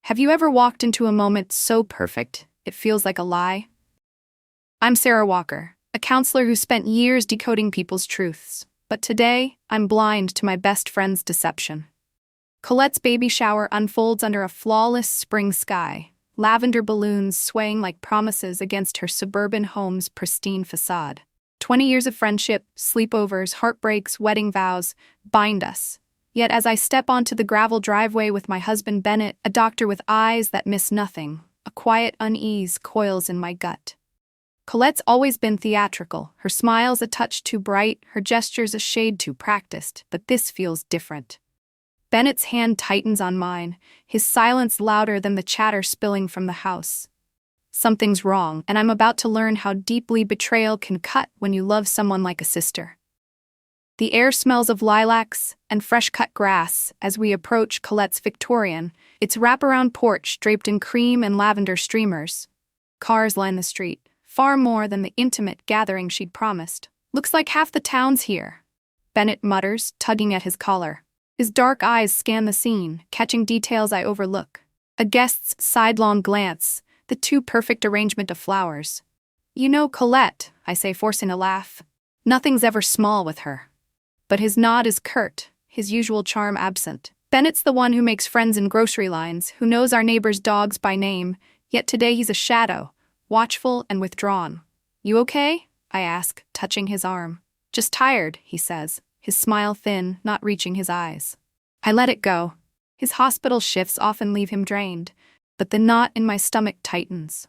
Have you ever walked into a moment so perfect, it feels like a lie? I'm Sarah Walker, a counselor who spent years decoding people's truths, but today, I'm blind to my best friend's deception. Colette's baby shower unfolds under a flawless spring sky, lavender balloons swaying like promises against her suburban home's pristine facade. 20 years of friendship, sleepovers, heartbreaks, wedding vows bind us. Yet as I step onto the gravel driveway with my husband Bennett, a doctor with eyes that miss nothing, a quiet unease coils in my gut. Colette's always been theatrical, her smiles a touch too bright, her gestures a shade too practiced, but this feels different. Bennett's hand tightens on mine, his silence louder than the chatter spilling from the house. Something's wrong, and I'm about to learn how deeply betrayal can cut when you love someone like a sister. The air smells of lilacs and fresh-cut grass as we approach Colette's Victorian, its wraparound porch draped in cream and lavender streamers. Cars line the street, far more than the intimate gathering she'd promised. Looks like half the town's here, Bennett mutters, tugging at his collar. His dark eyes scan the scene, catching details I overlook. A guest's sidelong glance, the too-perfect arrangement of flowers. You know Colette, I say, forcing a laugh. Nothing's ever small with her. But his nod is curt, his usual charm absent. Bennett's the one who makes friends in grocery lines, who knows our neighbors' dogs by name, yet today he's a shadow, watchful and withdrawn. You okay? I ask, touching his arm. Just tired, he says, his smile thin, not reaching his eyes. I let it go. His hospital shifts often leave him drained, but the knot in my stomach tightens.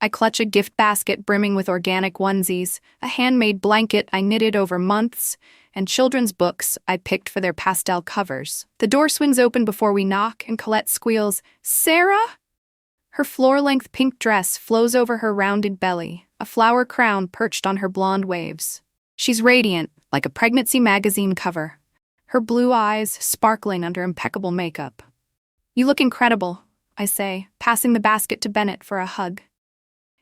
I clutch a gift basket brimming with organic onesies, a handmade blanket I knitted over months, and children's books I picked for their pastel covers. The door swings open before we knock, and Colette squeals, "Sarah?" Her floor-length pink dress flows over her rounded belly, a flower crown perched on her blonde waves. She's radiant, like a pregnancy magazine cover, her blue eyes sparkling under impeccable makeup. "You look incredible," I say, passing the basket to Bennett for a hug.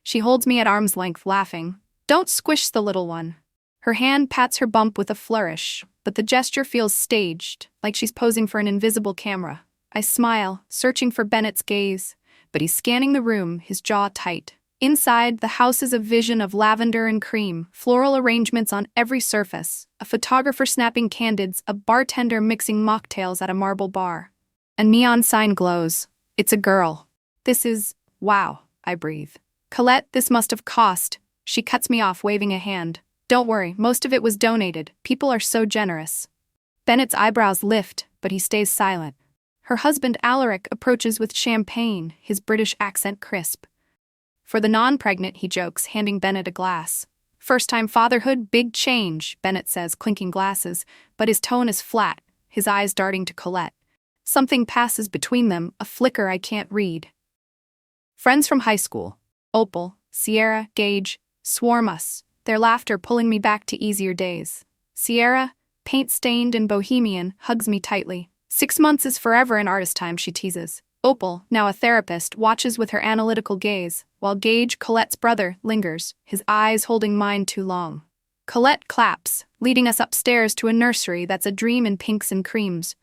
She holds me at arm's length, laughing. "Don't squish the little one." Her hand pats her bump with a flourish, but the gesture feels staged, like she's posing for an invisible camera. I smile, searching for Bennett's gaze, but he's scanning the room, his jaw tight. Inside, the house is a vision of lavender and cream, floral arrangements on every surface, a photographer snapping candids, a bartender mixing mocktails at a marble bar. A neon sign glows. It's a girl. This is, wow, I breathe. "Colette, this must have cost." She cuts me off, waving a hand. "Don't worry, most of it was donated. People are so generous." Bennett's eyebrows lift, but he stays silent. Her husband Alaric approaches with champagne, his British accent crisp. "For the non-pregnant," he jokes, handing Bennett a glass. "First-time fatherhood, big change," Bennett says, clinking glasses, but his tone is flat, his eyes darting to Colette. Something passes between them, a flicker I can't read. Friends from high school. Opal, Sierra, Gage, swarm us, their laughter pulling me back to easier days. Sierra, paint-stained and bohemian, hugs me tightly. 6 months is forever in artist time, she teases. Opal, now a therapist, watches with her analytical gaze, while Gage, Colette's brother, lingers, his eyes holding mine too long. Colette claps, leading us upstairs to a nursery that's a dream in pinks and creams.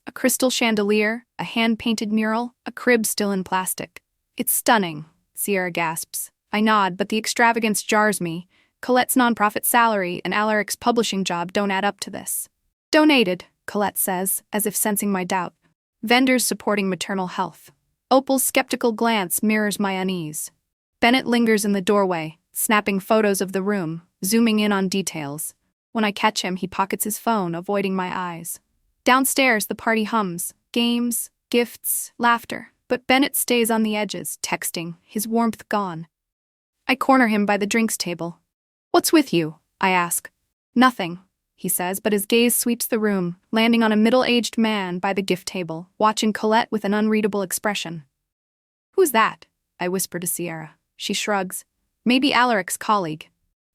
A crystal chandelier, a hand-painted mural, a crib still in plastic. "It's stunning," Sierra gasps. I nod, but the extravagance jars me. Colette's nonprofit salary and Alaric's publishing job don't add up to this. "Donated," Colette says, as if sensing my doubt. "Vendors supporting maternal health." Opal's skeptical glance mirrors my unease. Bennett lingers in the doorway, snapping photos of the room, zooming in on details. When I catch him, he pockets his phone, avoiding my eyes. Downstairs, the party hums. Games, gifts, laughter. But Bennett stays on the edges, texting, his warmth gone. I corner him by the drinks table. "What's with you?" I ask. "Nothing," he says, but his gaze sweeps the room, landing on a middle-aged man by the gift table, watching Colette with an unreadable expression. "Who's that?" I whisper to Sierra. She shrugs. "Maybe Alaric's colleague."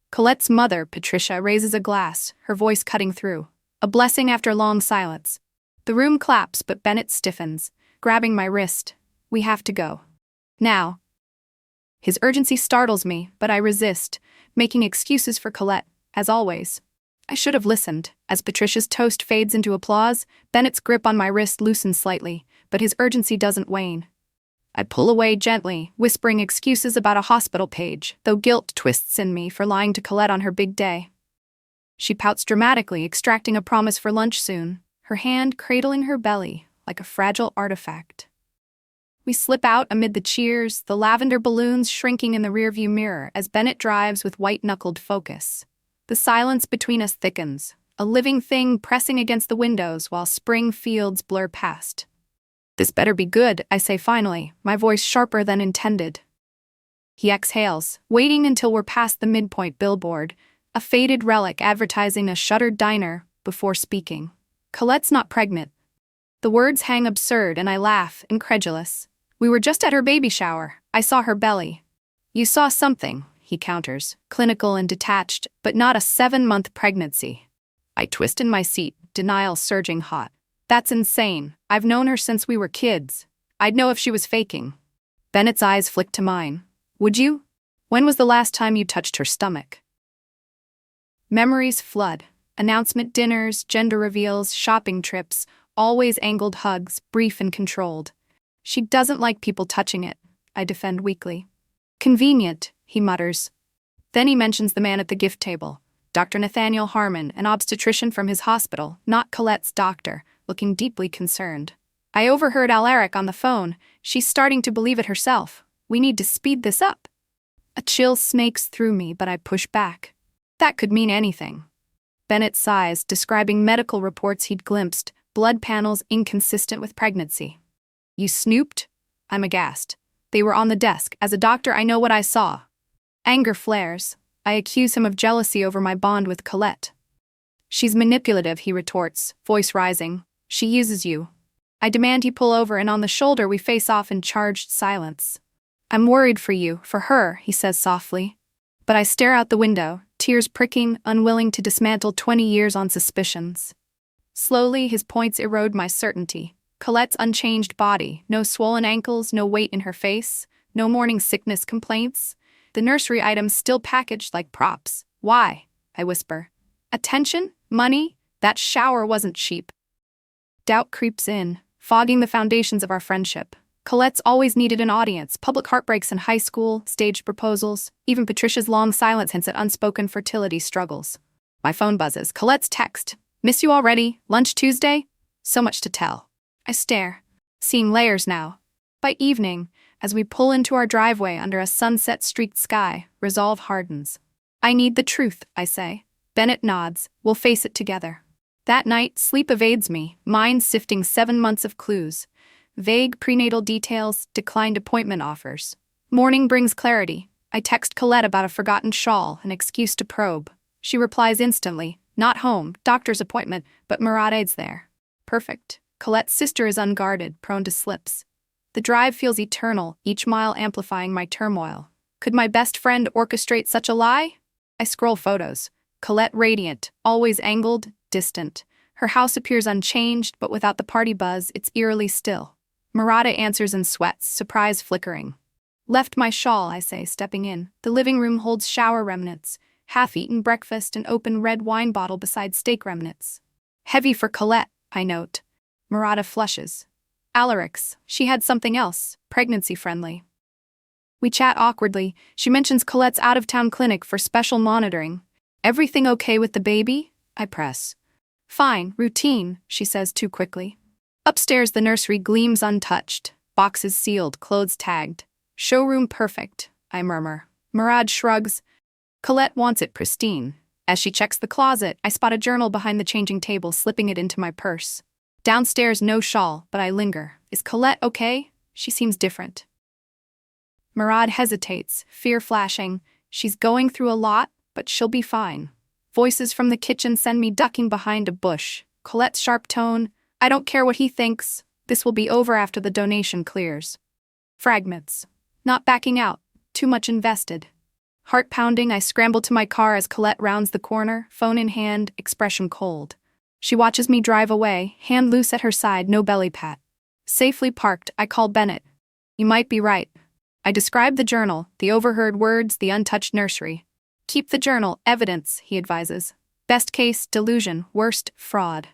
Colette's mother, Patricia, raises a glass, her voice cutting through. A blessing after long silence. The room claps, but Bennett stiffens, grabbing my wrist. "We have to go. Now." His urgency startles me, but I resist, making excuses for Colette, as always. I should have listened. As Patricia's toast fades into applause, Bennett's grip on my wrist loosens slightly, but his urgency doesn't wane. I pull away gently, whispering excuses about a hospital page, though guilt twists in me for lying to Colette on her big day. She pouts dramatically, extracting a promise for lunch soon, her hand cradling her belly like a fragile artifact. We slip out amid the cheers, the lavender balloons shrinking in the rearview mirror as Bennett drives with white-knuckled focus. The silence between us thickens, a living thing pressing against the windows while spring fields blur past. "This better be good," I say finally, my voice sharper than intended. He exhales, waiting until we're past the midpoint billboard, a faded relic advertising a shuttered diner, before speaking. "Colette's not pregnant." The words hang absurd and I laugh, incredulous. "We were just at her baby shower. I saw her belly." "You saw something," he counters, clinical and detached, "but not a 7-month pregnancy." I twist in my seat, denial surging hot. "That's insane. I've known her since we were kids. I'd know if she was faking." Bennett's eyes flick to mine. "Would you? When was the last time you touched her stomach?" Memories flood. Announcement dinners, gender reveals, shopping trips, always angled hugs, brief and controlled. "She doesn't like people touching it," I defend weakly. "Convenient," he mutters. Then he mentions the man at the gift table, Dr. Nathaniel Harmon, an obstetrician from his hospital, not Colette's doctor, looking deeply concerned. "I overheard Alaric on the phone. She's starting to believe it herself. We need to speed this up." A chill snakes through me, but I push back. That could mean anything. Bennett sighs, describing medical reports he'd glimpsed, blood panels inconsistent with pregnancy. "You snooped?" I'm aghast. "They were on the desk. As a doctor, I know what I saw." Anger flares. I accuse him of jealousy over my bond with Colette. "She's manipulative," he retorts, voice rising. "She uses you." I demand he pull over, and on the shoulder we face off in charged silence. "I'm worried for you, for her," he says softly. But I stare out the window, tears pricking, unwilling to dismantle 20 years on suspicions. Slowly, his points erode my certainty. Colette's unchanged body, no swollen ankles, no weight in her face, no morning sickness complaints. The nursery items still packaged like props. "Why?" I whisper. "Attention? Money? That shower wasn't cheap." Doubt creeps in, fogging the foundations of our friendship. Colette's always needed an audience, public heartbreaks in high school, staged proposals, even Patricia's long silence hints at unspoken fertility struggles. My phone buzzes. Colette's text. "Miss you already? Lunch Tuesday?" So much to tell. I stare, seeing layers now. By evening, as we pull into our driveway under a sunset-streaked sky, resolve hardens. "I need the truth," I say. Bennett nods. "We'll face it together." That night, sleep evades me, mind sifting 7 months of clues. Vague prenatal details, declined appointment offers. Morning brings clarity. I text Colette about a forgotten shawl, an excuse to probe. She replies instantly, "Not home, doctor's appointment, but Murad's there." Perfect. Colette's sister is unguarded, prone to slips. The drive feels eternal, each mile amplifying my turmoil. Could my best friend orchestrate such a lie? I scroll photos. Colette radiant, always angled, distant. Her house appears unchanged, but without the party buzz, it's eerily still. Murad answers in sweats, surprise flickering. "Left my shawl," I say, stepping in. The living room holds shower remnants, half-eaten breakfast, and open red wine bottle beside steak remnants. "Heavy for Colette," I note. Murad flushes. "Alaric's. She had something else, pregnancy-friendly." We chat awkwardly. She mentions Colette's out-of-town clinic for special monitoring. "Everything okay with the baby?" I press. "Fine, routine," she says too quickly. Upstairs, the nursery gleams untouched. Boxes sealed, clothes tagged. "Showroom perfect," I murmur. Murad shrugs. "Colette wants it pristine." As she checks the closet, I spot a journal behind the changing table, slipping it into my purse. Downstairs, no shawl, but I linger. "Is Colette okay? She seems different." Murad hesitates, fear flashing. "She's going through a lot, but she'll be fine." Voices from the kitchen send me ducking behind a bush. Colette's sharp tone. "I don't care what he thinks. This will be over after the donation clears." Fragments. Not backing out. Too much invested. Heart pounding, I scramble to my car as Colette rounds the corner, phone in hand, expression cold. She watches me drive away, hand loose at her side, no belly pat. Safely parked, I call Bennett. "You might be right." I describe the journal, the overheard words, the untouched nursery. "Keep the journal, evidence," he advises. "Best case, delusion, worst, fraud."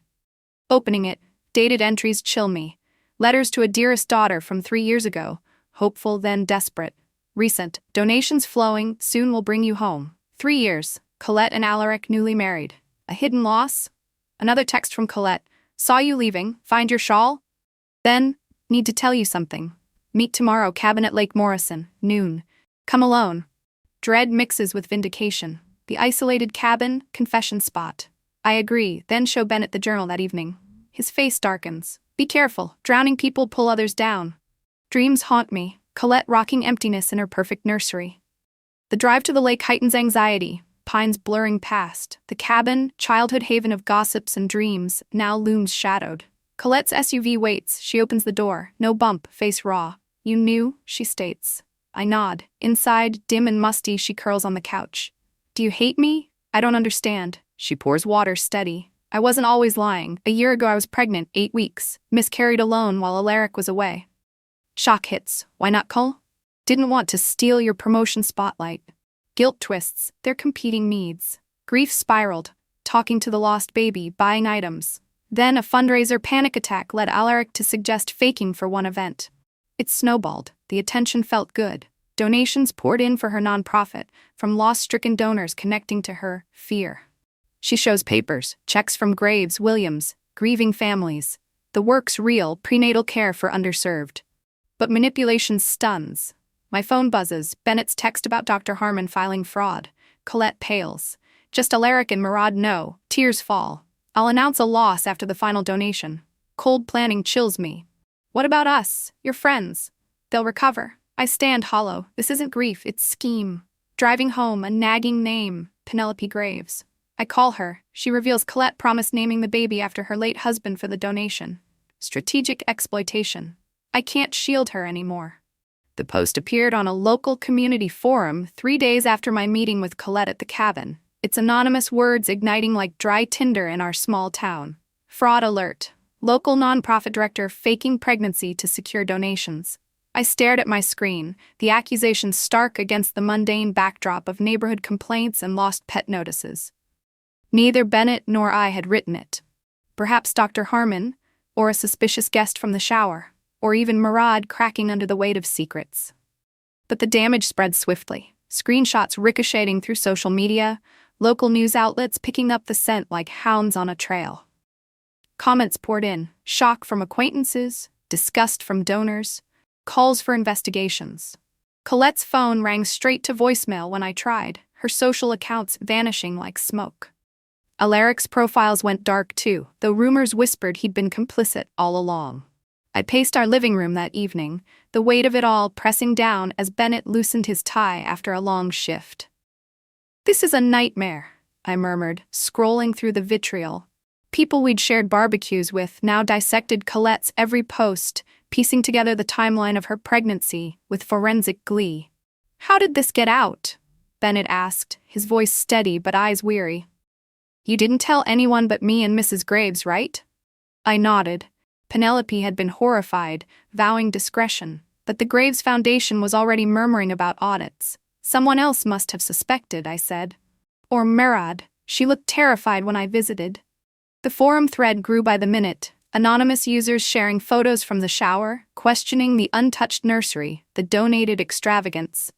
Opening it, dated entries chill me. Letters to a dearest daughter from 3 years ago. hopeful then desperate. Recent, donations flowing, soon will bring you home. 3 years, Colette and Alaric newly married. A hidden loss? Another text from Colette. Saw you leaving, find your shawl? Then, need to tell you something. Meet tomorrow, cabin at Lake Morrison, noon. Come alone. Dread mixes with vindication. The isolated cabin, confession spot. I agree, then show Bennett the journal that evening. His face darkens. Be careful, drowning people pull others down. Dreams haunt me, Colette rocking emptiness in her perfect nursery. The drive to the lake heightens anxiety, pines blurring past. The cabin, childhood haven of gossips and dreams, now looms shadowed. Colette's SUV waits, she opens the door, no bump, face raw. You knew, she states. I nod. Inside, dim and musty, she curls on the couch. Do you hate me? I don't understand. She pours water steady. I wasn't always lying. A year ago I was pregnant, 8 weeks. Miscarried alone while Alaric was away. Shock hits. Why not, Cole? Didn't want to steal your promotion spotlight. Guilt twists. Their competing needs. Grief spiraled. Talking to the lost baby, buying items. Then a fundraiser panic attack led Alaric to suggest faking for one event. It snowballed. The attention felt good. Donations poured in for her nonprofit, from loss-stricken donors connecting to her fear. She shows papers, checks from Graves, Williams, grieving families. The work's real, prenatal care for underserved. But manipulation stuns. My phone buzzes, Bennett's text about Dr. Harmon filing fraud. Colette pales. Just Alaric and Murad know. Tears fall. I'll announce a loss after the final donation. Cold planning chills me. What about us, your friends? They'll recover. I stand hollow. This isn't grief, it's scheme. Driving home, a nagging name, Penelope Graves. I call her. She reveals Colette promised naming the baby after her late husband for the donation. Strategic exploitation. I can't shield her anymore. The post appeared on a local community forum 3 days after my meeting with Colette at the cabin. Its anonymous words igniting like dry tinder in our small town. Fraud alert. Local nonprofit director faking pregnancy to secure donations. I stared at my screen, the accusations stark against the mundane backdrop of neighborhood complaints and lost pet notices. Neither Bennett nor I had written it. Perhaps Dr. Harmon, or a suspicious guest from the shower, or even Murad cracking under the weight of secrets. But the damage spread swiftly, screenshots ricocheting through social media, local news outlets picking up the scent like hounds on a trail. Comments poured in, shock from acquaintances, disgust from donors, calls for investigations. Colette's phone rang straight to voicemail when I tried, her social accounts vanishing like smoke. Alaric's profiles went dark too, though rumors whispered he'd been complicit all along. I paced our living room that evening, the weight of it all pressing down as Bennett loosened his tie after a long shift. This is a nightmare, I murmured, scrolling through the vitriol. People we'd shared barbecues with now dissected Colette's every post, piecing together the timeline of her pregnancy with forensic glee. How did this get out? Bennett asked, his voice steady but eyes weary. You didn't tell anyone but me and Mrs. Graves, right? I nodded. Penelope had been horrified, vowing discretion, but the Graves Foundation was already murmuring about audits. Someone else must have suspected, I said. Or Murad. She looked terrified when I visited. The forum thread grew by the minute, anonymous users sharing photos from the shower, questioning the untouched nursery, the donated extravagance.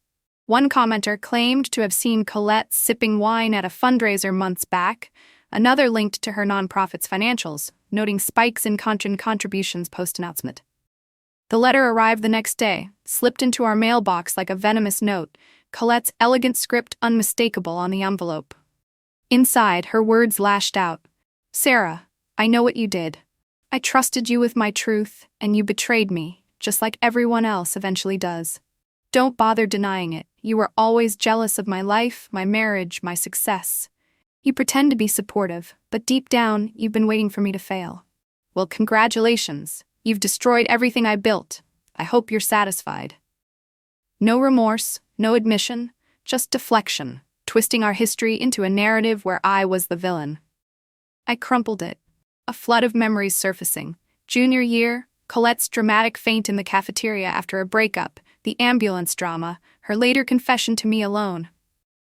One commenter claimed to have seen Colette sipping wine at a fundraiser months back, another linked to her nonprofit's financials, noting spikes in contributions post-announcement. The letter arrived the next day, slipped into our mailbox like a venomous note, Colette's elegant script unmistakable on the envelope. Inside, her words lashed out. Sarah, I know what you did. I trusted you with my truth, and you betrayed me, just like everyone else eventually does. Don't bother denying it. You were always jealous of my life, my marriage, my success. You pretend to be supportive, but deep down, you've been waiting for me to fail. Well, congratulations. You've destroyed everything I built. I hope you're satisfied. No remorse, no admission, just deflection, twisting our history into a narrative where I was the villain. I crumpled it. A flood of memories surfacing. Junior year, Colette's dramatic faint in the cafeteria after a breakup, the ambulance drama, her later confession to me alone.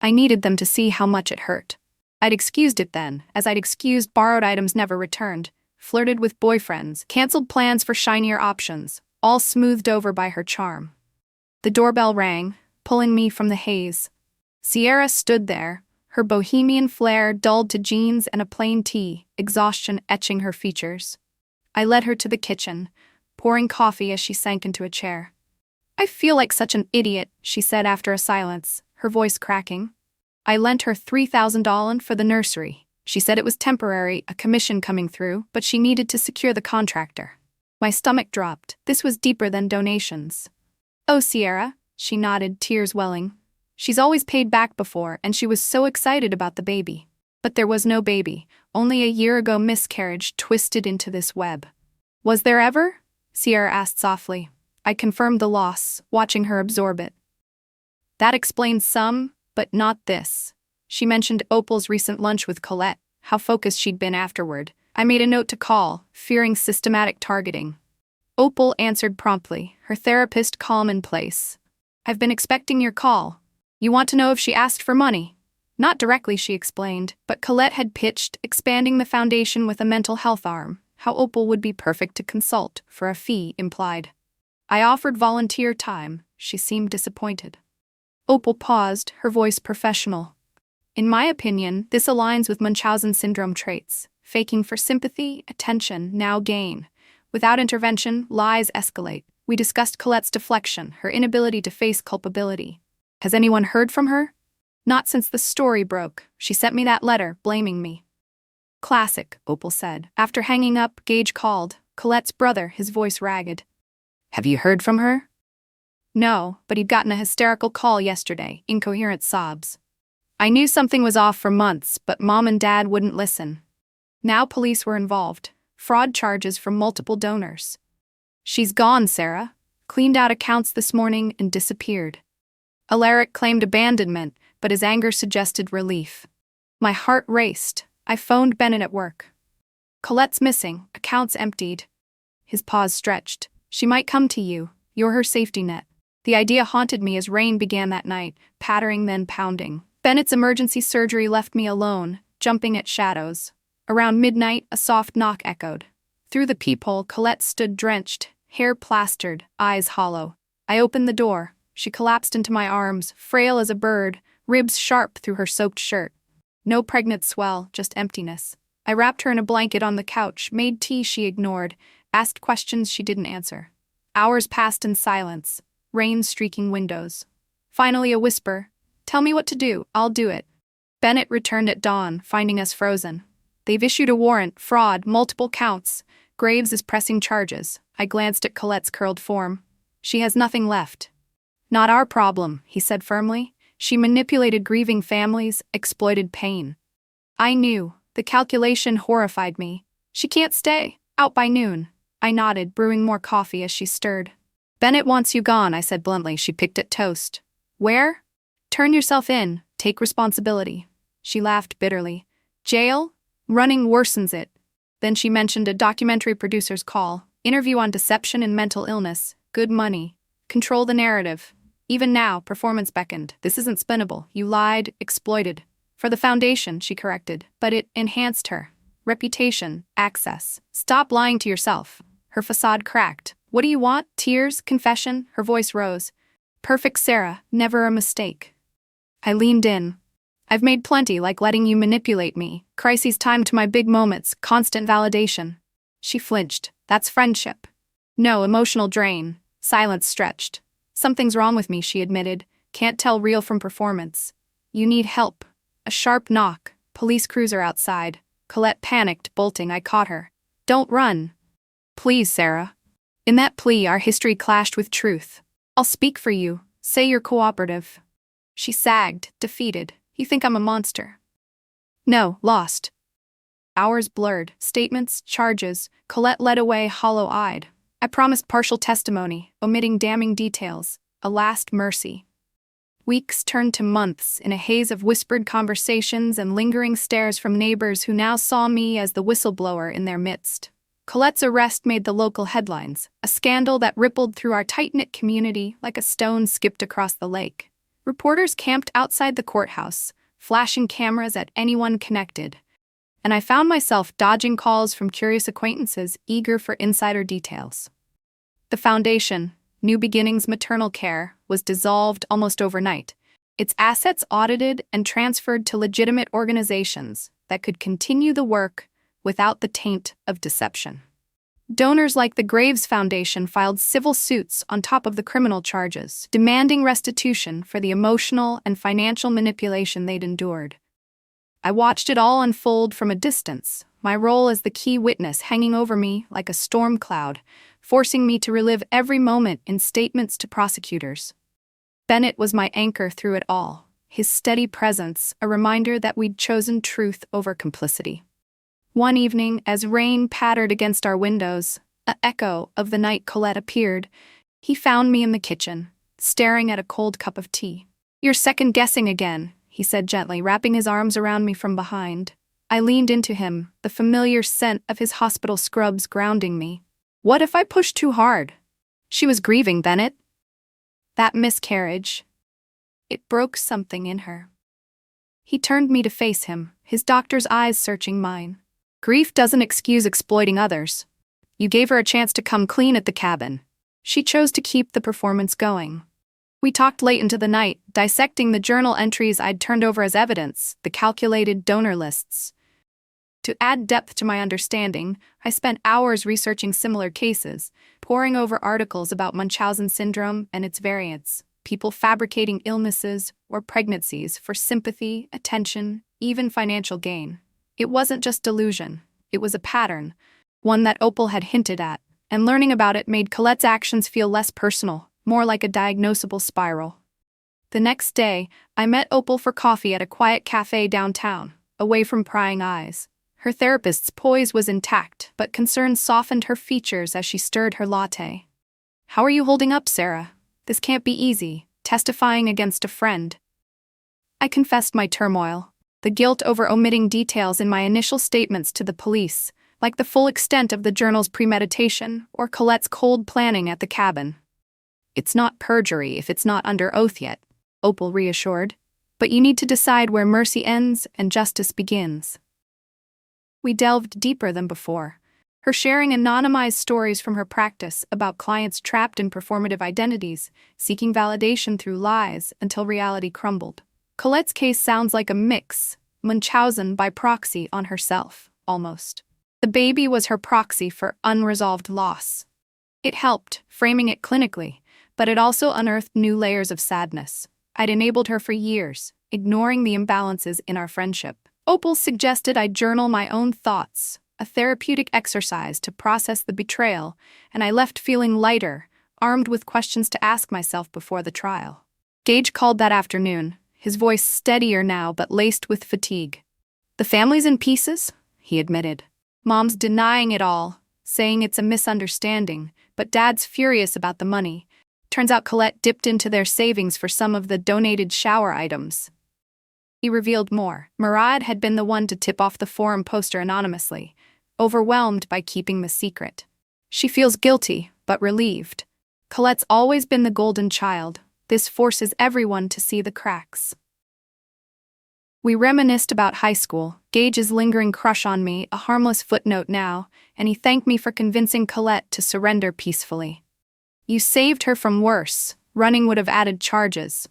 I needed them to see how much it hurt. I'd excused it then, as I'd excused borrowed items never returned, flirted with boyfriends, canceled plans for shinier options, all smoothed over by her charm. The doorbell rang, pulling me from the haze. Sierra stood there, her bohemian flair dulled to jeans and a plain tee, exhaustion etching her features. I led her to the kitchen, pouring coffee as she sank into a chair. "I feel like such an idiot," she said after a silence, her voice cracking. "I lent her $3,000 for the nursery. She said it was temporary, a commission coming through, but she needed to secure the contractor." My stomach dropped. This was deeper than donations. "Oh, Sierra," she nodded, tears welling. She's always paid back before, and she was so excited about the baby. But there was no baby, only a year ago miscarriage twisted into this web. "Was there ever?" Sierra asked softly. I confirmed the loss, watching her absorb it. "That explains some, but not this." She mentioned Opal's recent lunch with Colette, how focused she'd been afterward. I made a note to call, fearing systematic targeting. Opal answered promptly, her therapist calm in place. "I've been expecting your call. You want to know if she asked for money?" Not directly, she explained, but Colette had pitched, expanding the foundation with a mental health arm, how Opal would be perfect to consult, for a fee implied. I offered volunteer time. She seemed disappointed. Opal paused, her voice professional. "In my opinion, this aligns with Munchausen syndrome traits. Faking for sympathy, attention, now gain. Without intervention, lies escalate." We discussed Colette's deflection, her inability to face culpability. "Has anyone heard from her?" "Not since the story broke. She sent me that letter, blaming me." "Classic," Opal said. After hanging up, Gage called. Colette's brother, his voice ragged. "Have you heard from her?" "No, but he'd gotten a hysterical call yesterday, incoherent sobs. I knew something was off for months, but Mom and Dad wouldn't listen. Now police were involved. Fraud charges from multiple donors. She's gone, Sarah. Cleaned out accounts this morning and disappeared." Alaric claimed abandonment, but his anger suggested relief. My heart raced. I phoned Bennett at work. "Colette's missing, accounts emptied." His paws stretched. "She might come to you. You're her safety net." The idea haunted me as rain began that night, pattering then pounding. Bennett's emergency surgery left me alone, jumping at shadows. Around midnight, a soft knock echoed. Through the peephole, Colette stood drenched, hair plastered, eyes hollow. I opened the door. She collapsed into my arms, frail as a bird, ribs sharp through her soaked shirt. No pregnant swell, just emptiness. I wrapped her in a blanket on the couch, made tea she ignored, asked questions she didn't answer. Hours passed in silence, rain streaking windows. Finally a whisper, "Tell me what to do, I'll do it." Bennett returned at dawn, finding us frozen. "They've issued a warrant, fraud, multiple counts. Graves is pressing charges." I glanced at Colette's curled form. "She has nothing left." "Not our problem," he said firmly. "She manipulated grieving families, exploited pain." I knew. The calculation horrified me. "She can't stay. Out by noon." I nodded, brewing more coffee as she stirred. "Bennett wants you gone," I said bluntly. She picked at toast. "Where?" "Turn yourself in. Take responsibility." She laughed bitterly. "Jail? Running worsens it." Then she mentioned a documentary producer's call. Interview on deception and mental illness. Good money. Control the narrative. Even now, performance beckoned. "This isn't spinnable. You lied, exploited." "For the foundation," she corrected. "But it enhanced her. Reputation, access. Stop lying to yourself." Her facade cracked. "What do you want? Tears? Confession?" Her voice rose. "Perfect Sarah, never a mistake." I leaned in. "I've made plenty, like letting you manipulate me. Crises timed to my big moments, constant validation." She flinched. "That's friendship." "No, emotional drain." Silence stretched. "Something's wrong with me," she admitted. "Can't tell real from performance." "You need help." A sharp knock. Police cruiser outside. Colette panicked, bolting. I caught her. "Don't run." "Please, Sarah." In that plea, our history clashed with truth. "I'll speak for you. Say you're cooperative." She sagged, defeated. "You think I'm a monster?" "No, lost." Hours blurred. Statements, charges. Colette led away, hollow-eyed. I promised partial testimony, omitting damning details. A last mercy. Weeks turned to months in a haze of whispered conversations and lingering stares from neighbors who now saw me as the whistleblower in their midst. Colette's arrest made the local headlines, a scandal that rippled through our tight-knit community like a stone skipped across the lake. Reporters camped outside the courthouse, flashing cameras at anyone connected. And I found myself dodging calls from curious acquaintances eager for insider details. The foundation, New Beginnings Maternal Care was dissolved almost overnight, its assets audited and transferred to legitimate organizations that could continue the work without the taint of deception. Donors like the Graves Foundation filed civil suits on top of the criminal charges, demanding restitution for the emotional and financial manipulation they'd endured. I watched it all unfold from a distance, my role as the key witness hanging over me like a storm cloud, forcing me to relive every moment in statements to prosecutors. Bennett was my anchor through it all, his steady presence a reminder that we'd chosen truth over complicity. One evening, as rain pattered against our windows, an echo of the night Colette appeared, he found me in the kitchen, staring at a cold cup of tea. "You're second-guessing again," he said gently, wrapping his arms around me from behind. I leaned into him, the familiar scent of his hospital scrubs grounding me. "What if I pushed too hard?" She was grieving, Bennett. That miscarriage. It broke something in her. He turned me to face him, his doctor's eyes searching mine. "Grief doesn't excuse exploiting others. You gave her a chance to come clean at the cabin. She chose to keep the performance going." We talked late into the night, dissecting the journal entries I'd turned over as evidence, the calculated donor lists. To add depth to my understanding, I spent hours researching similar cases, poring over articles about Munchausen syndrome and its variants, people fabricating illnesses or pregnancies for sympathy, attention, even financial gain. It wasn't just delusion, it was a pattern, one that Opal had hinted at, and learning about it made Colette's actions feel less personal, more like a diagnosable spiral. The next day, I met Opal for coffee at a quiet cafe downtown, away from prying eyes. Her therapist's poise was intact, but concern softened her features as she stirred her latte. "How are you holding up, Sarah? This can't be easy, testifying against a friend." I confessed my turmoil, the guilt over omitting details in my initial statements to the police, like the full extent of the journal's premeditation or Colette's cold planning at the cabin. "It's not perjury if it's not under oath yet," Opal reassured, "but you need to decide where mercy ends and justice begins." We delved deeper than before, her sharing anonymized stories from her practice about clients trapped in performative identities, seeking validation through lies until reality crumbled. Colette's case sounds like a mix, Munchausen by proxy on herself, almost. The baby was her proxy for unresolved loss. It helped, framing it clinically, but it also unearthed new layers of sadness. I'd enabled her for years, ignoring the imbalances in our friendship. Opal suggested I journal my own thoughts, a therapeutic exercise to process the betrayal, and I left feeling lighter, armed with questions to ask myself before the trial. Gage called that afternoon, his voice steadier now but laced with fatigue. "The family's in pieces," he admitted. "Mom's denying it all, saying it's a misunderstanding, but Dad's furious about the money. Turns out Colette dipped into their savings for some of the donated shower items." He revealed more. Murad had been the one to tip off the forum poster anonymously, overwhelmed by keeping the secret. She feels guilty, but relieved. Colette's always been the golden child. This forces everyone to see the cracks. We reminisced about high school, Gage's lingering crush on me, a harmless footnote now, and he thanked me for convincing Colette to surrender peacefully. "You saved her from worse. Running would have added charges."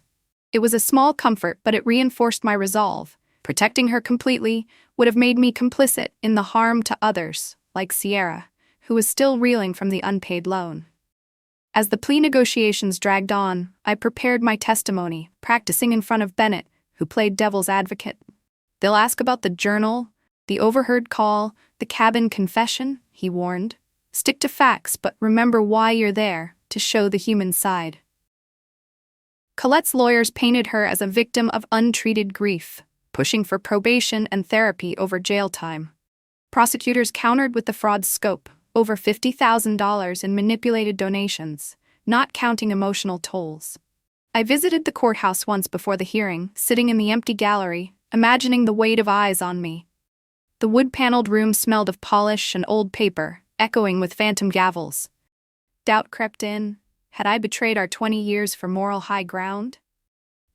It was a small comfort, but it reinforced my resolve. Protecting her completely would have made me complicit in the harm to others, like Sierra, who was still reeling from the unpaid loan. As the plea negotiations dragged on, I prepared my testimony, practicing in front of Bennett, who played devil's advocate. "They'll ask about the journal, the overheard call, the cabin confession," he warned. "Stick to facts, but remember why you're there, to show the human side." Colette's lawyers painted her as a victim of untreated grief, pushing for probation and therapy over jail time. Prosecutors countered with the fraud's scope, over $50,000 in manipulated donations, not counting emotional tolls. I visited the courthouse once before the hearing, sitting in the empty gallery, imagining the weight of eyes on me. The wood-paneled room smelled of polish and old paper, echoing with phantom gavels. Doubt crept in. Had I betrayed our 20 years for moral high ground?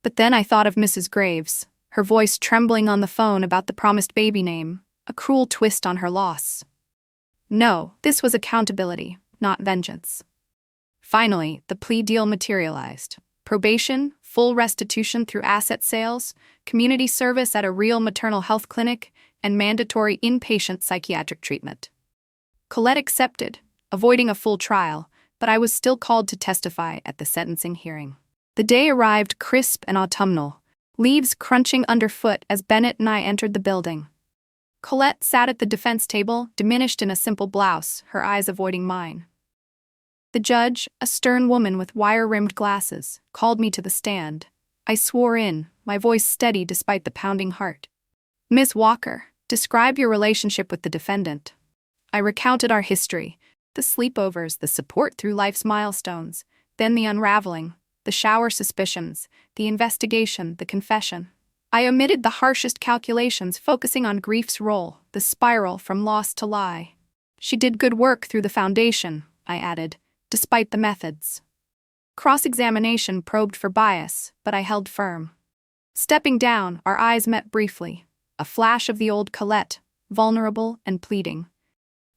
But then I thought of Mrs. Graves, her voice trembling on the phone about the promised baby name, a cruel twist on her loss. No, this was accountability, not vengeance. Finally, the plea deal materialized. Probation, full restitution through asset sales, community service at a real maternal health clinic, and mandatory inpatient psychiatric treatment. Colette accepted, avoiding a full trial, but I was still called to testify at the sentencing hearing. The day arrived crisp and autumnal, leaves crunching underfoot as Bennett and I entered the building. Colette sat at the defense table, diminished in a simple blouse, her eyes avoiding mine. The judge, a stern woman with wire-rimmed glasses, called me to the stand. I swore in, my voice steady despite the pounding heart. "Miss Walker, describe your relationship with the defendant." I recounted our history, the sleepovers, the support through life's milestones, then the unraveling, the shower suspicions, the investigation, the confession. I omitted the harshest calculations, focusing on grief's role, the spiral from loss to lie. "She did good work through the foundation," I added, despite the methods. Cross-examination probed for bias, but I held firm. Stepping down, our eyes met briefly, a flash of the old Colette, vulnerable and pleading.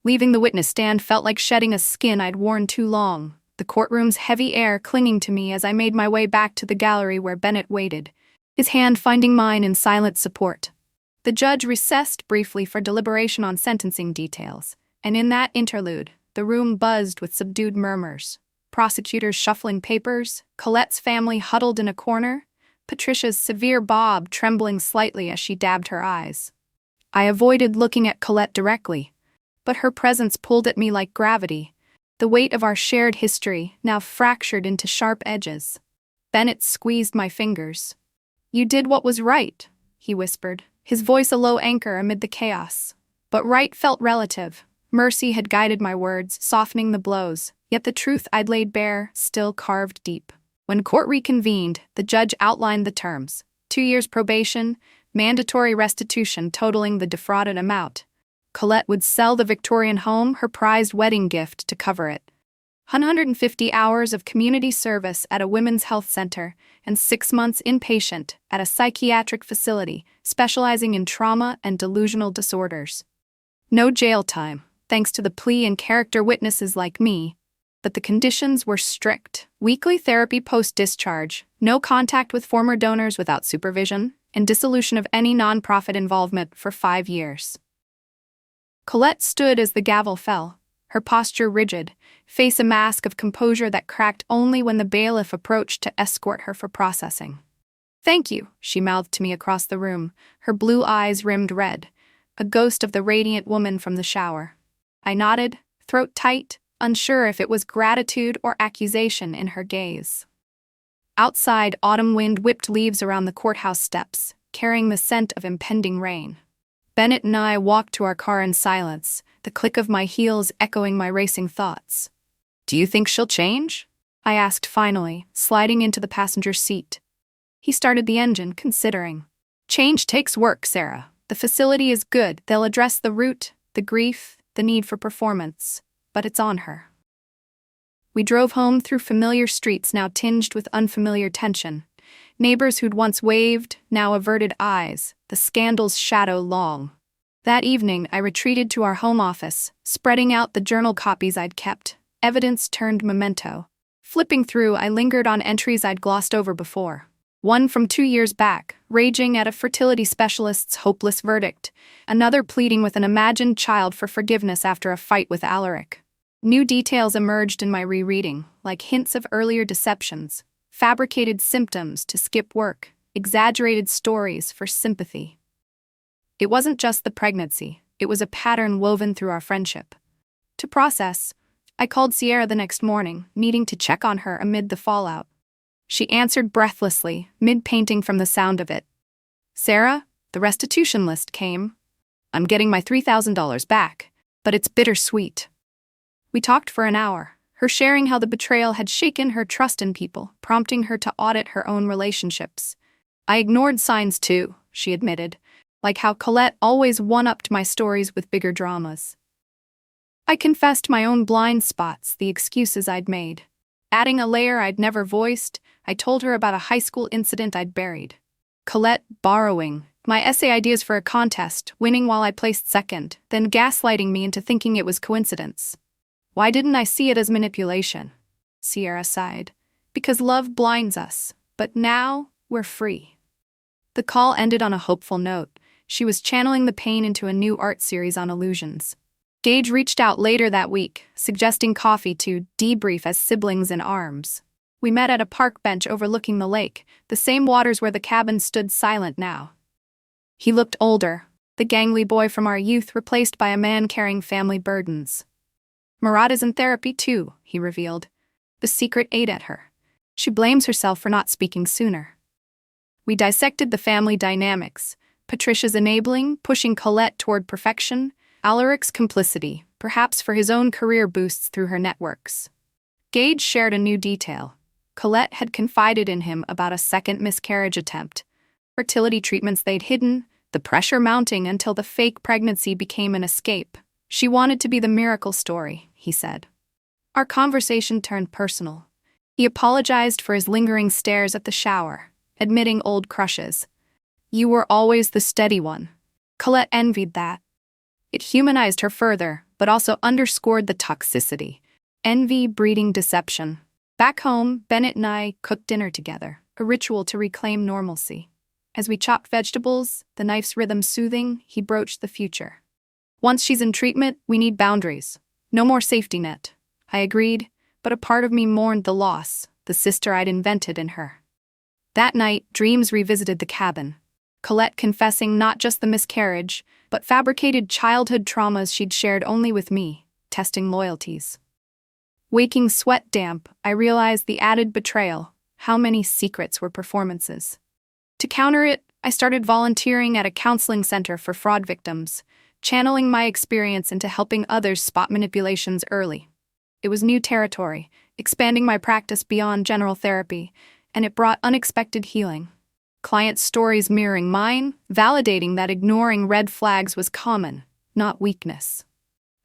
Leaving the witness stand felt like shedding a skin I'd worn too long, the courtroom's heavy air clinging to me as I made my way back to the gallery where Bennett waited, his hand finding mine in silent support. The judge recessed briefly for deliberation on sentencing details, and in that interlude, the room buzzed with subdued murmurs. Prosecutors shuffling papers, Colette's family huddled in a corner, Patricia's severe bob trembling slightly as she dabbed her eyes. I avoided looking at Colette directly, but her presence pulled at me like gravity, the weight of our shared history now fractured into sharp edges. Bennett squeezed my fingers. "You did what was right," he whispered, his voice a low anchor amid the chaos. But right felt relative. Mercy had guided my words, softening the blows, yet the truth I'd laid bare still carved deep. When court reconvened, the judge outlined the terms: 2 years probation, mandatory restitution totaling the defrauded amount. Colette would sell the Victorian home, her prized wedding gift, to cover it. 150 hours of community service at a women's health center, and 6 months inpatient at a psychiatric facility specializing in trauma and delusional disorders. No jail time, thanks to the plea and character witnesses like me, but the conditions were strict. Weekly therapy post-discharge, no contact with former donors without supervision, and dissolution of any nonprofit involvement for 5 years. Colette stood as the gavel fell, her posture rigid, face a mask of composure that cracked only when the bailiff approached to escort her for processing. "Thank you," she mouthed to me across the room, her blue eyes rimmed red, a ghost of the radiant woman from the shower. I nodded, throat tight, unsure if it was gratitude or accusation in her gaze. Outside, autumn wind whipped leaves around the courthouse steps, carrying the scent of impending rain. Bennett and I walked to our car in silence, the click of my heels echoing my racing thoughts. "Do you think she'll change?" I asked finally, sliding into the passenger seat. He started the engine, considering. "Change takes work, Sarah. The facility is good. They'll address the root, the grief, the need for performance. But it's on her." We drove home through familiar streets now tinged with unfamiliar tension. Neighbors who'd once waved, now averted eyes, the scandal's shadow long. That evening, I retreated to our home office, spreading out the journal copies I'd kept, evidence turned memento. Flipping through, I lingered on entries I'd glossed over before. One from 2 years back, raging at a fertility specialist's hopeless verdict, another pleading with an imagined child for forgiveness after a fight with Alaric. New details emerged in my rereading, like hints of earlier deceptions, fabricated symptoms to skip work, exaggerated stories for sympathy. It wasn't just the pregnancy, it was a pattern woven through our friendship. To process, I called Sierra the next morning, needing to check on her amid the fallout. She answered breathlessly, mid-painting from the sound of it. "Sarah, the restitution list came. I'm getting my $3,000 back, but it's bittersweet." We talked for an hour, her sharing how the betrayal had shaken her trust in people, prompting her to audit her own relationships. "I ignored signs too," she admitted, like how Colette always one-upped my stories with bigger dramas. I confessed my own blind spots, the excuses I'd made. Adding a layer I'd never voiced, I told her about a high school incident I'd buried. Colette borrowing my essay ideas for a contest, winning while I placed second, then gaslighting me into thinking it was coincidence. Why didn't I see it as manipulation? Sierra sighed. Because love blinds us, but now we're free. The call ended on a hopeful note. She was channeling the pain into a new art series on illusions. Gage reached out later that week, suggesting coffee to debrief as siblings in arms. We met at a park bench overlooking the lake, the same waters where the cabin stood silent now. He looked older, the gangly boy from our youth replaced by a man carrying family burdens. Murad is in therapy too, he revealed. The secret ate at her. She blames herself for not speaking sooner. We dissected the family dynamics, Patricia's enabling, pushing Colette toward perfection, Alaric's complicity, perhaps for his own career boosts through her networks. Gage shared a new detail. Colette had confided in him about a second miscarriage attempt, fertility treatments they'd hidden, the pressure mounting until the fake pregnancy became an escape. She wanted to be the miracle story, he said. Our conversation turned personal. He apologized for his lingering stares at the shower, admitting old crushes. You were always the steady one. Colette envied that. It humanized her further, but also underscored the toxicity. Envy breeding deception. Back home, Bennett and I cooked dinner together, a ritual to reclaim normalcy. As we chopped vegetables, the knife's rhythm soothing, he broached the future. Once she's in treatment, we need boundaries. No more safety net. I agreed, but a part of me mourned the loss, the sister I'd invented in her. That night, dreams revisited the cabin. Colette confessing not just the miscarriage, but fabricated childhood traumas she'd shared only with me, testing loyalties. Waking sweat damp, I realized the added betrayal, how many secrets were performances. To counter it, I started volunteering at a counseling center for fraud victims, channeling my experience into helping others spot manipulations early. It was new territory, expanding my practice beyond general therapy, and it brought unexpected healing. Client stories mirroring mine, validating that ignoring red flags was common, not weakness.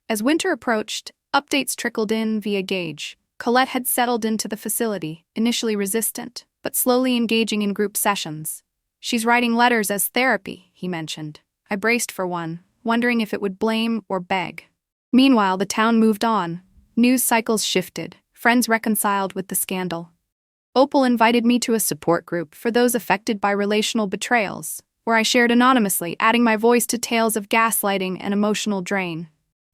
As winter approached, updates trickled in via Gage. Colette had settled into the facility, initially resistant, but slowly engaging in group sessions. She's writing letters as therapy, he mentioned. I braced for one, wondering if it would blame or beg. Meanwhile, the town moved on. News cycles shifted, friends reconciled with the scandal. Opal invited me to a support group for those affected by relational betrayals, where I shared anonymously, adding my voice to tales of gaslighting and emotional drain.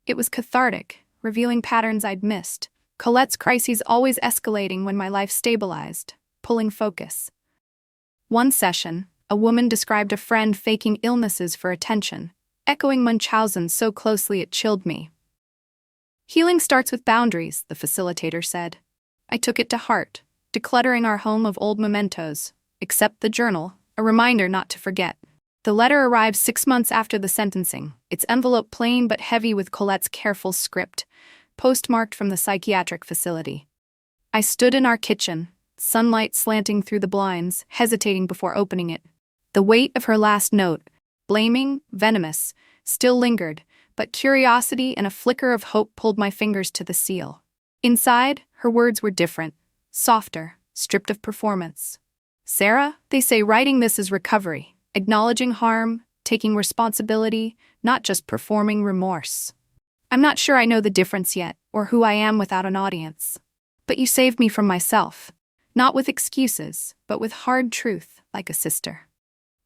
It was cathartic, revealing patterns I'd missed. Colette's crises always escalating when my life stabilized, pulling focus. One session, a woman described a friend faking illnesses for attention, echoing Munchausen so closely it chilled me. Healing starts with boundaries, the facilitator said. I took it to heart, decluttering our home of old mementos, except the journal, a reminder not to forget. The letter arrived 6 months after the sentencing, its envelope plain but heavy with Colette's careful script, postmarked from the psychiatric facility. I stood in our kitchen, sunlight slanting through the blinds, hesitating before opening it. The weight of her last note, blaming, venomous, still lingered, but curiosity and a flicker of hope pulled my fingers to the seal. Inside, her words were different, softer, stripped of performance. Sarah, they say writing this is recovery, acknowledging harm, taking responsibility, not just performing remorse. I'm not sure I know the difference yet, or who I am without an audience. But you saved me from myself, not with excuses, but with hard truth, like a sister.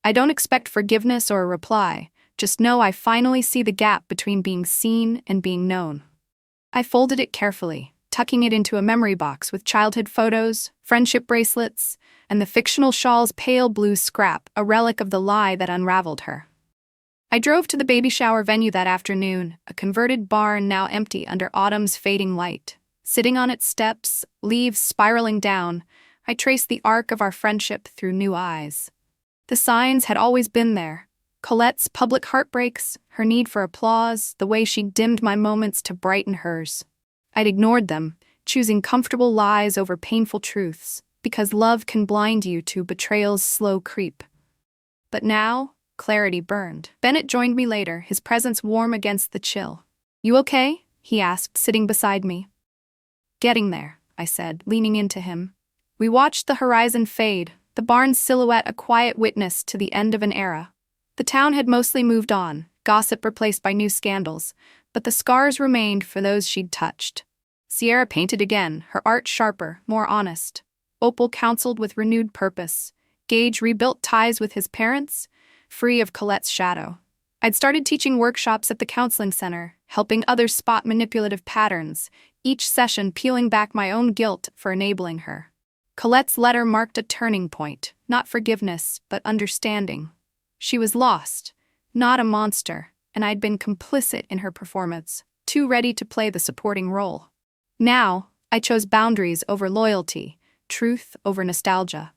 I don't expect forgiveness or a reply, just know I finally see the gap between being seen and being known. I folded it carefully, tucking it into a memory box with childhood photos, friendship bracelets, and the fictional shawl's pale blue scrap, a relic of the lie that unraveled her. I drove to the baby shower venue that afternoon, a converted barn now empty under autumn's fading light. Sitting on its steps, leaves spiraling down, I traced the arc of our friendship through new eyes. The signs had always been there. Colette's public heartbreaks, her need for applause, the way she dimmed my moments to brighten hers. I'd ignored them, choosing comfortable lies over painful truths, because love can blind you to betrayal's slow creep. But now, clarity burned. Bennett joined me later, his presence warm against the chill. You okay? He asked, sitting beside me. Getting there, I said, leaning into him. We watched the horizon fade, the barn's silhouette a quiet witness to the end of an era. The town had mostly moved on, gossip replaced by new scandals, but the scars remained for those she'd touched. Sierra painted again, her art sharper, more honest. Opal counseled with renewed purpose. Gage rebuilt ties with his parents, free of Colette's shadow. I'd started teaching workshops at the counseling center, helping others spot manipulative patterns, each session peeling back my own guilt for enabling her. Colette's letter marked a turning point, not forgiveness, but understanding. She was lost, not a monster, and I'd been complicit in her performance, too ready to play the supporting role. Now, I chose boundaries over loyalty, truth over nostalgia.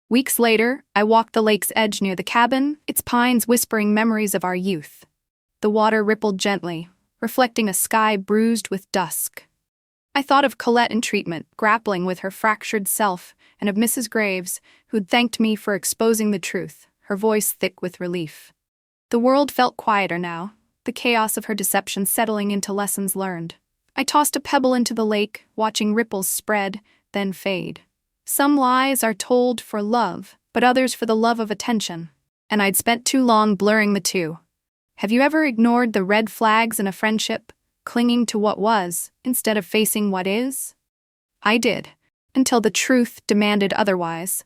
Weeks later, I walked the lake's edge near the cabin, its pines whispering memories of our youth. The water rippled gently, reflecting a sky bruised with dusk. I thought of Colette in treatment, grappling with her fractured self, and of Mrs. Graves, who'd thanked me for exposing the truth, her voice thick with relief. The world felt quieter now, the chaos of her deception settling into lessons learned. I tossed a pebble into the lake, watching ripples spread, then fade. Some lies are told for love, but others for the love of attention, and I'd spent too long blurring the two. Have you ever ignored the red flags in a friendship, clinging to what was, instead of facing what is? I did, until the truth demanded otherwise.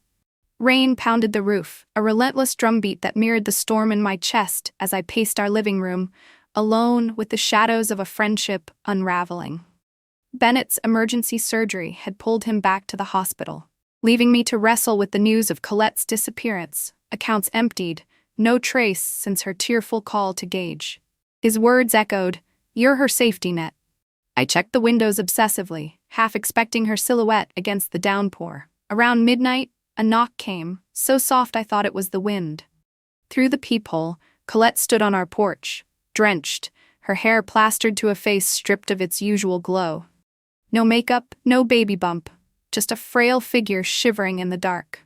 Rain pounded the roof, a relentless drumbeat that mirrored the storm in my chest as I paced our living room, alone with the shadows of a friendship unraveling. Bennett's emergency surgery had pulled him back to the hospital, leaving me to wrestle with the news of Colette's disappearance, accounts emptied, no trace since her tearful call to Gage. His words echoed, "You're her safety net." I checked the windows obsessively, half expecting her silhouette against the downpour. Around midnight, a knock came, so soft I thought it was the wind. Through the peephole, Colette stood on our porch, drenched, her hair plastered to a face stripped of its usual glow. No makeup, no baby bump, just a frail figure shivering in the dark.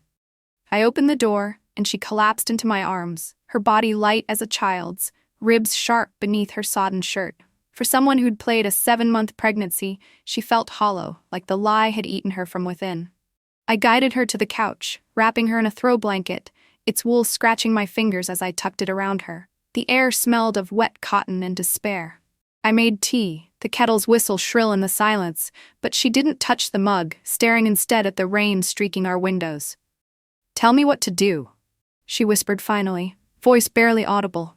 I opened the door, and she collapsed into my arms, her body light as a child's, ribs sharp beneath her sodden shirt. For someone who'd played a 7-month pregnancy, she felt hollow, like the lie had eaten her from within. I guided her to the couch, wrapping her in a throw blanket, its wool scratching my fingers as I tucked it around her. The air smelled of wet cotton and despair. I made tea, the kettle's whistle shrill in the silence, but she didn't touch the mug, staring instead at the rain streaking our windows. "Tell me what to do," she whispered finally, voice barely audible.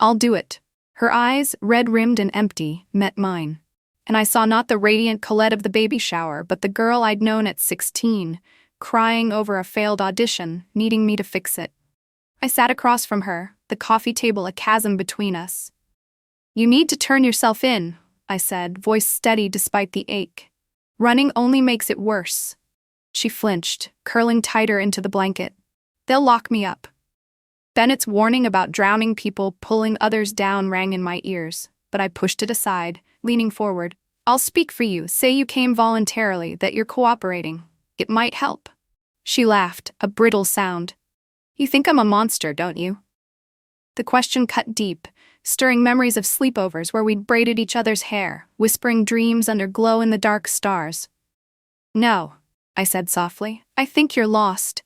"I'll do it." Her eyes, red-rimmed and empty, met mine. And I saw not the radiant Colette of the baby shower, but the girl I'd known at 16, crying over a failed audition, needing me to fix it. I sat across from her, the coffee table a chasm between us. "You need to turn yourself in," I said, voice steady despite the ache. "Running only makes it worse." She flinched, curling tighter into the blanket. "They'll lock me up." Bennett's warning about drowning people pulling others down rang in my ears, but I pushed it aside, leaning forward. "I'll speak for you, say you came voluntarily, that you're cooperating. It might help." She laughed, a brittle sound. "You think I'm a monster, don't you?" The question cut deep, stirring memories of sleepovers where we'd braided each other's hair, whispering dreams under glow-in-the-dark stars. "No," I said softly, "I think you're lost."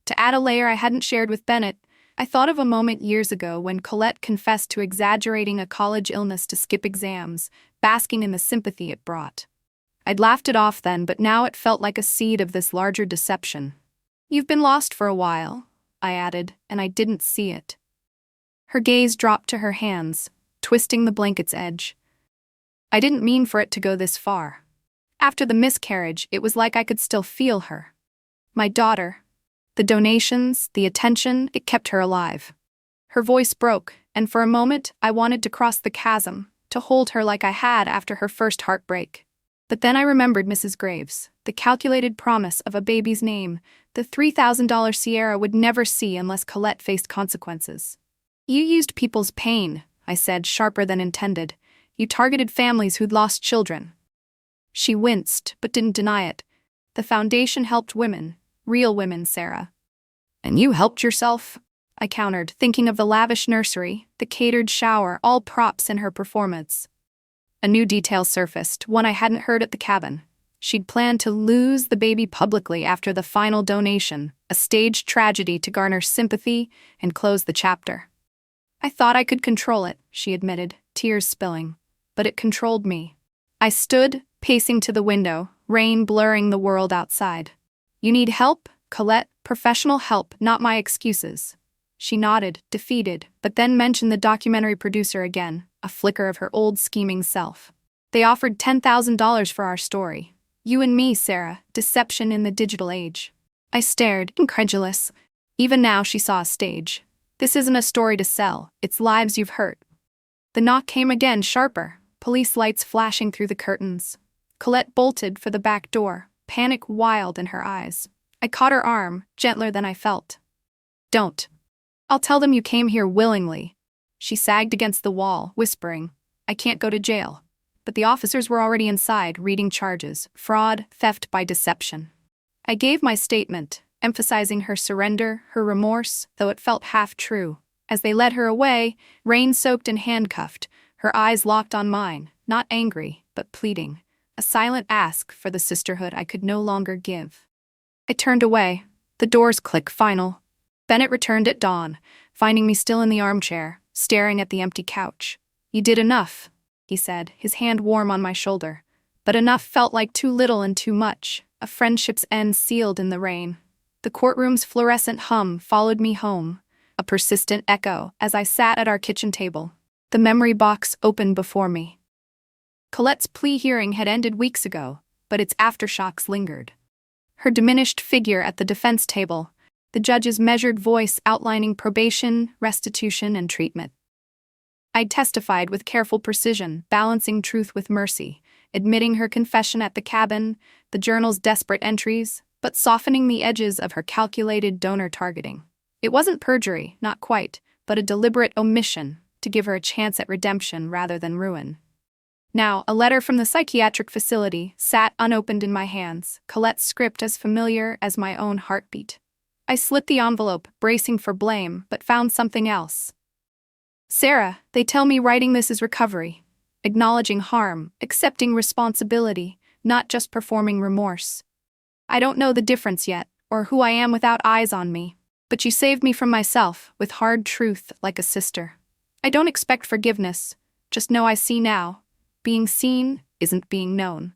To add a layer I hadn't shared with Bennett, I thought of a moment years ago when Colette confessed to exaggerating a college illness to skip exams, basking in the sympathy it brought. I'd laughed it off then, but now it felt like a seed of this larger deception. "You've been lost for a while," I added, and I didn't see it. Her gaze dropped to her hands, twisting the blanket's edge. "I didn't mean for it to go this far. After the miscarriage, it was like I could still feel her. My daughter. The donations, the attention, it kept her alive." Her voice broke, and for a moment I wanted to cross the chasm, to hold her like I had after her first heartbreak. But then I remembered Mrs. Graves, the calculated promise of a baby's name, the $3,000 Sierra would never see unless Colette faced consequences. "You used people's pain," I said, sharper than intended. "You targeted families who'd lost children." She winced, but didn't deny it. "The foundation helped women. Real women, Sarah." "And you helped yourself?" I countered, thinking of the lavish nursery, the catered shower, all props in her performance. A new detail surfaced, one I hadn't heard at the cabin. She'd planned to lose the baby publicly after the final donation, a staged tragedy to garner sympathy and close the chapter. "I thought I could control it," she admitted, tears spilling. "But it controlled me." I stood, pacing to the window, rain blurring the world outside. You need help, Colette? Professional help, not my excuses. She nodded, defeated, but then mentioned the documentary producer again, a flicker of her old scheming self. They offered $10,000 for our story. You and me, Sarah, deception in the digital age. I stared, incredulous. Even now she saw a stage. This isn't a story to sell, it's lives you've hurt. The knock came again, sharper, police lights flashing through the curtains. Colette bolted for the back door, panic wild in her eyes. I caught her arm, gentler than I felt. Don't. I'll tell them you came here willingly. She sagged against the wall, whispering, I can't go to jail. But the officers were already inside, reading charges, fraud, theft by deception. I gave my statement, emphasizing her surrender, her remorse, though it felt half true. As they led her away, rain-soaked and handcuffed, her eyes locked on mine, not angry, but pleading, a silent ask for the sisterhood I could no longer give. I turned away. The doors click final. Bennett returned at dawn, finding me still in the armchair, staring at the empty couch. You did enough, he said, his hand warm on my shoulder. But enough felt like too little and too much, a friendship's end sealed in the rain. The courtroom's fluorescent hum followed me home, a persistent echo as I sat at our kitchen table. The memory box opened before me. Colette's plea hearing had ended weeks ago, but its aftershocks lingered. Her diminished figure at the defense table, the judge's measured voice outlining probation, restitution, and treatment. I'd testified with careful precision, balancing truth with mercy, admitting her confession at the cabin, the journal's desperate entries, but softening the edges of her calculated donor targeting. It wasn't perjury, not quite, but a deliberate omission to give her a chance at redemption rather than ruin. Now, a letter from the psychiatric facility sat unopened in my hands, Colette's script as familiar as my own heartbeat. I slit the envelope, bracing for blame, but found something else. Sarah, they tell me writing this is recovery. Acknowledging harm, accepting responsibility, not just performing remorse. I don't know the difference yet, or who I am without eyes on me, but you saved me from myself, with hard truth like a sister. I don't expect forgiveness, just know I see now. Being seen isn't being known.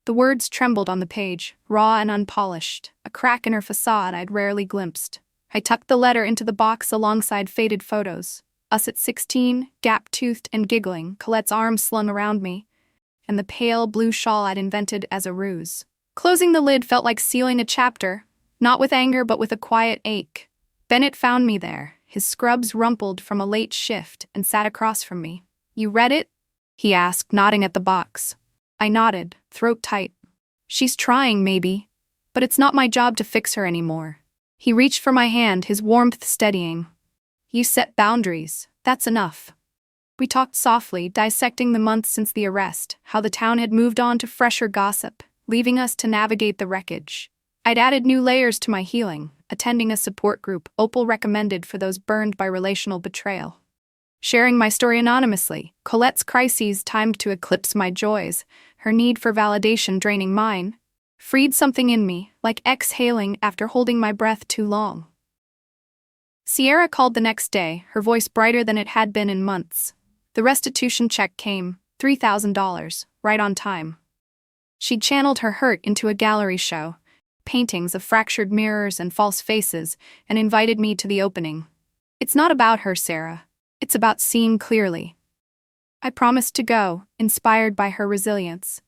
The words trembled on the page, raw and unpolished, a crack in her facade I'd rarely glimpsed. I tucked the letter into the box alongside faded photos. Us at 16, gap-toothed and giggling, Colette's arms slung around me, and the pale blue shawl I'd invented as a ruse. Closing the lid felt like sealing a chapter, not with anger but with a quiet ache. Bennett found me there, his scrubs rumpled from a late shift, and sat across from me. You read it? He asked, nodding at the box. I nodded, throat tight. She's trying, maybe, but it's not my job to fix her anymore. He reached for my hand, his warmth steadying. You set boundaries, that's enough. We talked softly, dissecting the months since the arrest, how the town had moved on to fresher gossip, leaving us to navigate the wreckage. I'd added new layers to my healing, attending a support group Opal recommended for those burned by relational betrayal. Sharing my story anonymously, Colette's crises timed to eclipse my joys, her need for validation draining mine, freed something in me, like exhaling after holding my breath too long. Sierra called the next day, her voice brighter than it had been in months. The restitution check came, $3,000, right on time. She'd channeled her hurt into a gallery show, paintings of fractured mirrors and false faces, and invited me to the opening. It's not about her, Sarah. It's about seeing clearly. I promised to go, inspired by her resilience.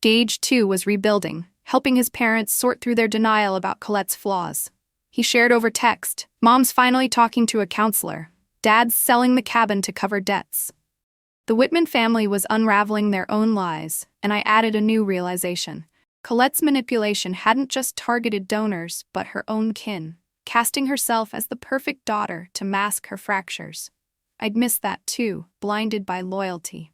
Gage, too, was rebuilding, helping his parents sort through their denial about Colette's flaws. He shared over text, Mom's finally talking to a counselor, Dad's selling the cabin to cover debts. The Whitman family was unraveling their own lies, and I added a new realization. Colette's manipulation hadn't just targeted donors, but her own kin, casting herself as the perfect daughter to mask her fractures. I'd missed that too, blinded by loyalty.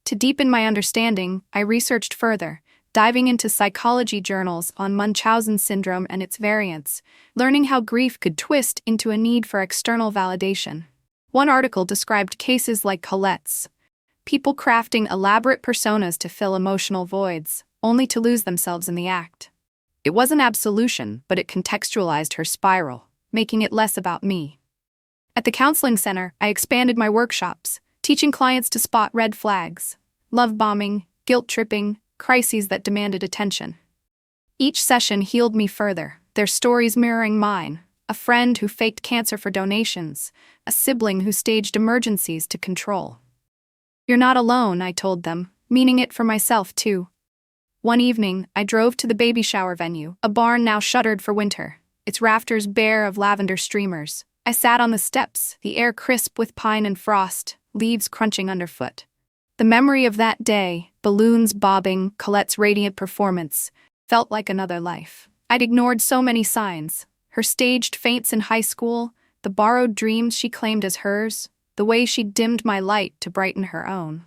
To deepen my understanding, I researched further, diving into psychology journals on Munchausen syndrome and its variants, learning how grief could twist into a need for external validation. One article described cases like Colette's, people crafting elaborate personas to fill emotional voids, only to lose themselves in the act. It wasn't absolution, but it contextualized her spiral, making it less about me. At the counseling center, I expanded my workshops, teaching clients to spot red flags, love bombing, guilt tripping, crises that demanded attention. Each session healed me further, their stories mirroring mine. A friend who faked cancer for donations, a sibling who staged emergencies to control. "You're not alone," I told them, meaning it for myself too. One evening, I drove to the baby shower venue, a barn now shuttered for winter, its rafters bare of lavender streamers. I sat on the steps, the air crisp with pine and frost, leaves crunching underfoot. The memory of that day, balloons bobbing, Colette's radiant performance, felt like another life. I'd ignored so many signs. Her staged faints in high school, the borrowed dreams she claimed as hers, the way she dimmed my light to brighten her own.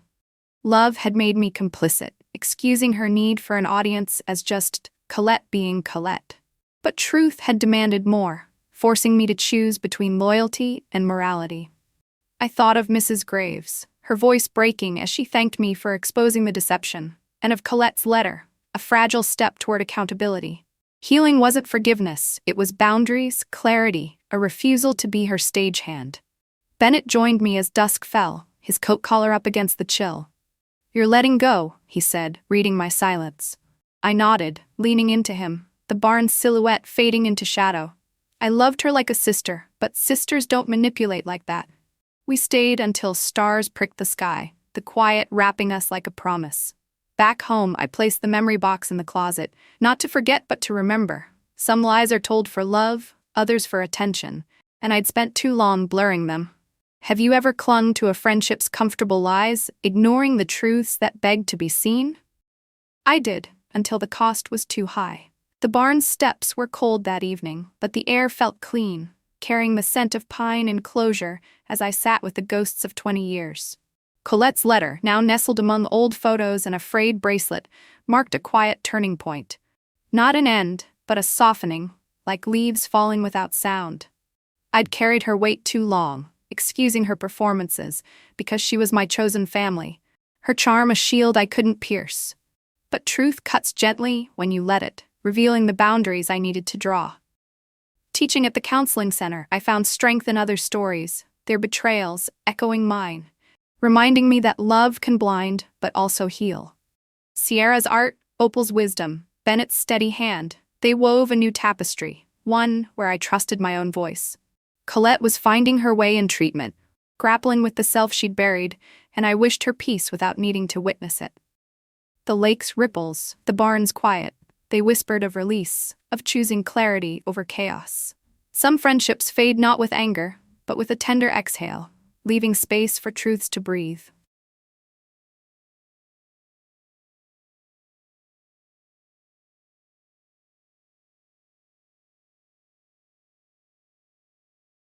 Love had made me complicit, excusing her need for an audience as just Colette being Colette. But truth had demanded more, forcing me to choose between loyalty and morality. I thought of Mrs. Graves, her voice breaking as she thanked me for exposing the deception, and of Colette's letter, a fragile step toward accountability. Healing wasn't forgiveness, it was boundaries, clarity, a refusal to be her stagehand. Bennett joined me as dusk fell, his coat collar up against the chill. "You're letting go," he said, reading my silence. I nodded, leaning into him, the barn's silhouette fading into shadow. I loved her like a sister, but sisters don't manipulate like that. We stayed until stars pricked the sky, the quiet wrapping us like a promise. Back home, I placed the memory box in the closet, not to forget but to remember. Some lies are told for love, others for attention, and I'd spent too long blurring them. Have you ever clung to a friendship's comfortable lies, ignoring the truths that begged to be seen? I did, until the cost was too high. The barn's steps were cold that evening, but the air felt clean, carrying the scent of pine and closure as I sat with the ghosts of 20 years. Colette's letter, now nestled among old photos and a frayed bracelet, marked a quiet turning point. Not an end, but a softening, like leaves falling without sound. I'd carried her weight too long, excusing her performances, because she was my chosen family, her charm a shield I couldn't pierce. But truth cuts gently when you let it, revealing the boundaries I needed to draw. Teaching at the counseling center, I found strength in other stories, their betrayals echoing mine, reminding me that love can blind but also heal. Sierra's art, Opal's wisdom, Bennett's steady hand, they wove a new tapestry, one where I trusted my own voice. Colette was finding her way in treatment, grappling with the self she'd buried, and I wished her peace without needing to witness it. The lake's ripples, the barn's quiet, they whispered of release, of choosing clarity over chaos. Some friendships fade not with anger, but with a tender exhale, leaving space for truths to breathe.